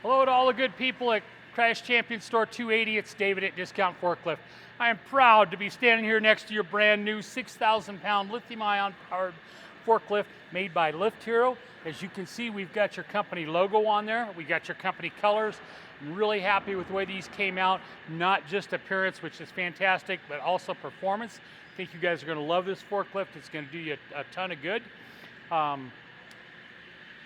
Hello to all the good people at Crash Champion Store 280. It's David at Discount Forklift. I am proud to be standing here next to your brand new 6,000-pound lithium-ion powered forklift made by Lift Hero. As you can see, we've got your company logo on there. We got your company colors. I'm really happy with the way these came out. Not just appearance, which is fantastic, but also performance. I think you guys are going to love this forklift. It's going to do you a ton of good.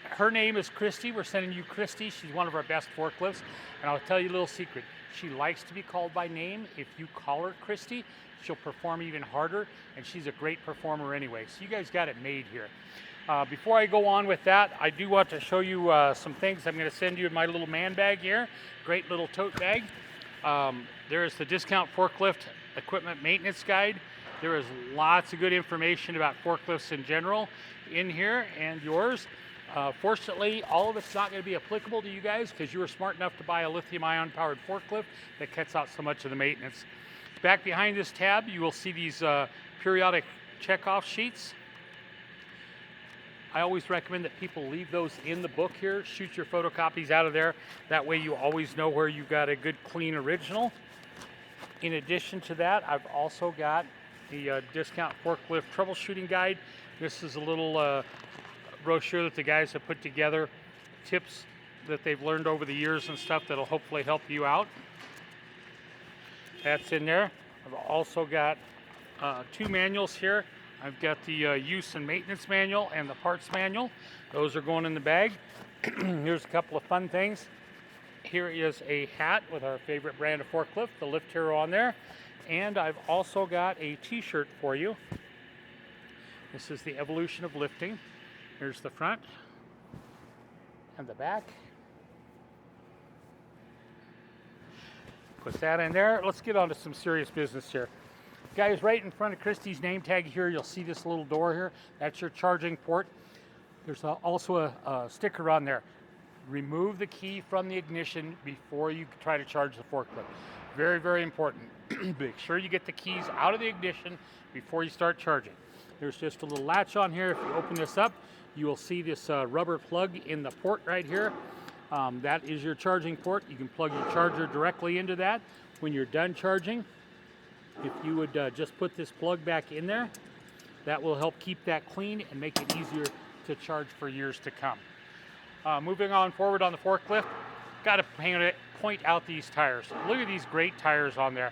Her name is Christy. We're sending you Christy. She's one of our best forklifts. And I'll tell you a little secret. She likes to be called by name. If you call her Christy, she'll perform even harder. And she's a great performer anyway. So you guys got it made here. Before I go on with that, I do want to show you some things. I'm going to send you in my little man bag here. Great little tote bag. There is the Discount Forklift Equipment Maintenance Guide. There is lots of good information about forklifts in general in here and yours. Fortunately, all of it's not going to be applicable to you guys because you were smart enough to buy a lithium-ion powered forklift that cuts out so much of the maintenance. Back behind this tab, you will see these periodic checkoff sheets. I always recommend that people leave those in the book here. Shoot your photocopies out of there. That way you always know where you've got a good, clean original. In addition to that, I've also got the Discount Forklift Troubleshooting Guide. This is a little brochure that the guys have put together, tips that they've learned over the years and stuff that'll hopefully help you out. That's in there. I've also got two manuals here. I've got the use and maintenance manual and the parts manual. Those are going in the bag. Here's a couple of fun things. Here is a hat with our favorite brand of forklift, the Lift Hero, on there. And I've also got a t-shirt for you. This is the Evolution of Lifting. Here's the front and the back. Put that in there. Let's get on to some serious business here. Guys, right in front of Christy's name tag here, you'll see this little door here. That's your charging port. There's also a sticker on there. Remove the key from the ignition before you try to charge the forklift. Very, very important. Make sure you get the keys out of the ignition before you start charging. There's just a little latch on here. If you open this up, you will see this rubber plug in the port right here. That is your charging port. You can plug your charger directly into that. When you're done charging, if you would just put this plug back in there, that will help keep that clean and make it easier to charge for years to come. Moving on forward on the forklift, got to point out these tires. Look at these great tires on there.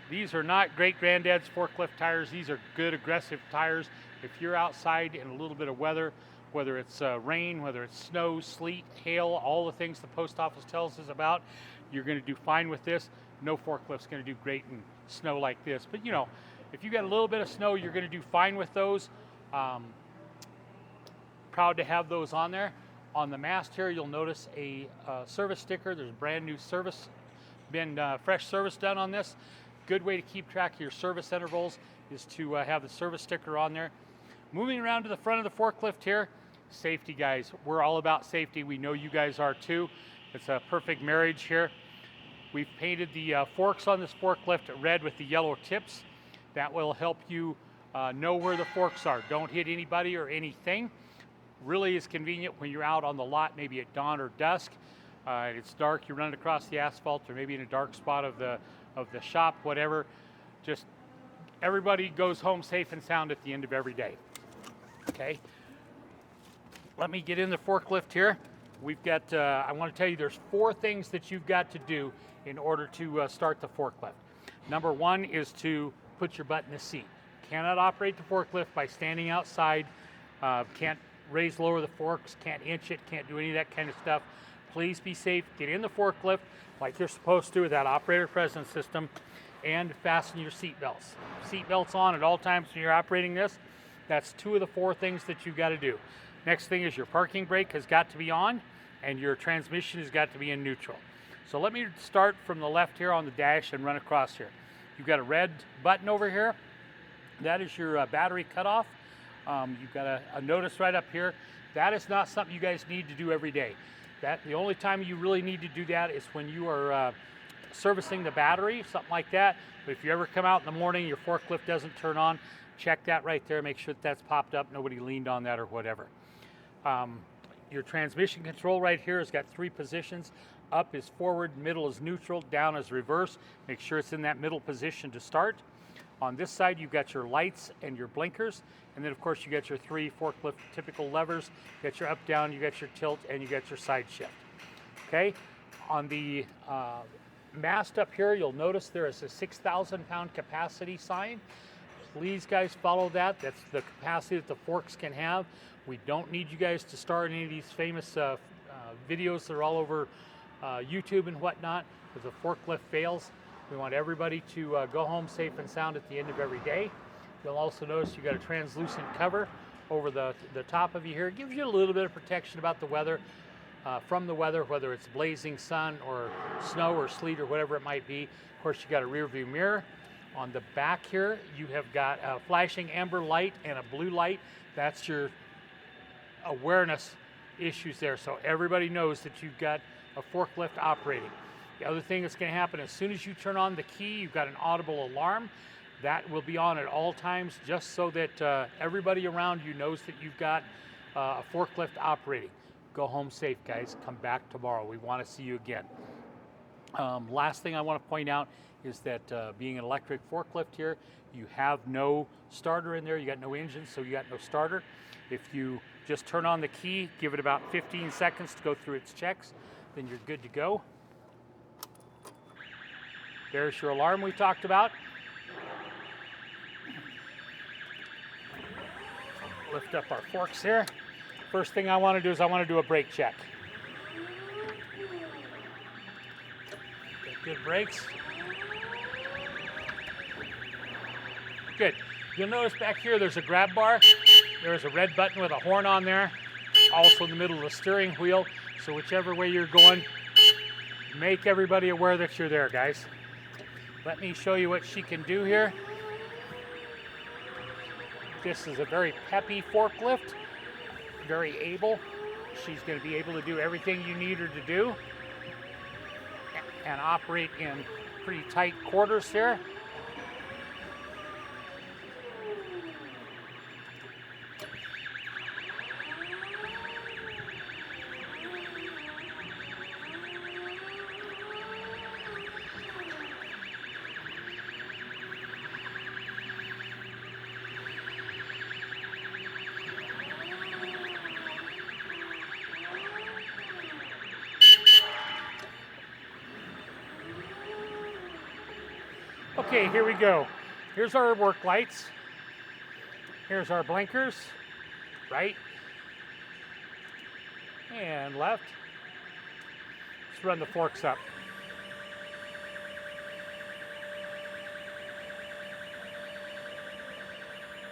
These are not great granddad's forklift tires. These are good, aggressive tires. If you're outside in a little bit of weather, whether it's rain, whether it's snow, sleet, hail, all the things the post office tells us about, you're going to do fine with this. No forklift's going to do great in snow like this. But, you know, if you got a little bit of snow, you're going to do fine with those. Proud to have those on there. On the mast here, you'll notice a service sticker. There's brand new service, fresh service done on this. Good way to keep track of your service intervals is to have the service sticker on there. Moving around to the front of the forklift here, safety, guys. We're all about safety. We know you guys are too. It's a perfect marriage here. We've painted the forks on this forklift red with the yellow tips. That will help you know where the forks are. Don't hit anybody or anything. Really is convenient when you're out on the lot, maybe at dawn or dusk. It's dark, you're running across the asphalt, or maybe in a dark spot of the shop, whatever. Just everybody goes home safe and sound at the end of every day. Okay. Let me get in the forklift here. We've got, I want to tell you, there's 4 things that you've got to do in order to start the forklift. Number 1 is to put your butt in the seat. Cannot operate the forklift by standing outside. Can't raise, lower the forks, can't inch it, can't do any of that kind of stuff. Please be safe. Get in the forklift like you're supposed to with that operator presence system, and fasten your seat belts. Seat belts on at all times when you're operating this. That's 2 of the 4 things that you've got to do. Next thing is your parking brake has got to be on, and your transmission has got to be in neutral. So let me start from the left here on the dash and run across here. You've got a red button over here. That is your battery cutoff. You've got a notice right up here. That is not something you guys need to do every day. The only time you really need to do that is when you are servicing the battery, something like that. But if you ever come out in the morning, your forklift doesn't turn on, check that right there. Make sure that that's popped up. Nobody leaned on that or whatever. Your transmission control right here has got 3 positions. Up is forward, middle is neutral, down is reverse. Make sure it's in that middle position to start. On this side, you've got your lights and your blinkers. And then of course you got your 3 forklift typical levers. You got your up, down, you got your tilt, and you got your side shift. Okay, on the mast up here, you'll notice there is a 6,000 pound capacity sign. Please guys follow that. That's the capacity that the forks can have. We don't need you guys to start any of these famous videos that are all over YouTube and whatnot. If the forklift fails, we want everybody to go home safe and sound at the end of every day. You'll also notice you got a translucent cover over the top of you here. It gives you a little bit of protection about the weather, from the weather, whether it's blazing sun or snow or sleet or whatever it might be. Of course, you got a rear view mirror. On the back here, you have got a flashing amber light and a blue light. That's your awareness issues there, so everybody knows that you've got a forklift operating. The other thing that's going to happen, as soon as you turn on the key, you've got an audible alarm. That will be on at all times, just so that everybody around you knows that you've got a forklift operating. Go home safe, guys. Come back tomorrow. We want to see you again. Last thing I want to point out is that being an electric forklift here, you have no starter in there. You got no engine, so you got no starter. If you just turn on the key, give it about 15 seconds to go through its checks, then you're good to go. There's your alarm we talked about. Lift up our forks here. First thing I want to do is I want to do a brake check. Get good brakes. Good. You'll notice back here there's a grab bar. There's a red button with a horn on there. Also in the middle of the steering wheel. So whichever way you're going, make everybody aware that you're there, guys. Let me show you what she can do here. This is a very peppy forklift, very able. She's going to be able to do everything you need her to do and operate in pretty tight quarters here. Okay, here we go. Here's our work lights. Here's our blinkers, right and left. Let's run the forks up.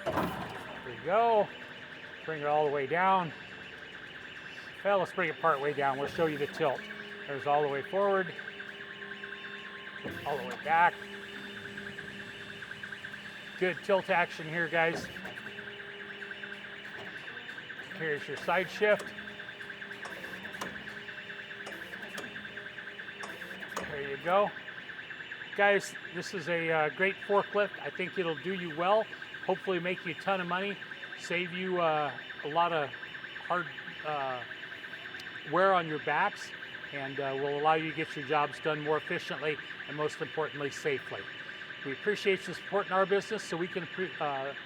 There we go. Bring it all the way down. Well, let's bring it part way down. We'll show you the tilt. There's all the way forward, all the way back. Good tilt action here, guys. Here's your side shift. There you go. Guys, this is a great forklift. I think it'll do you well. Hopefully make you a ton of money, save you a lot of hard wear on your backs, and will allow you to get your jobs done more efficiently and most importantly, safely. We appreciate you supporting our business so we can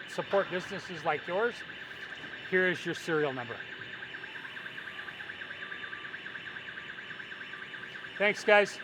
support businesses like yours. Here is your serial number. Thanks, guys.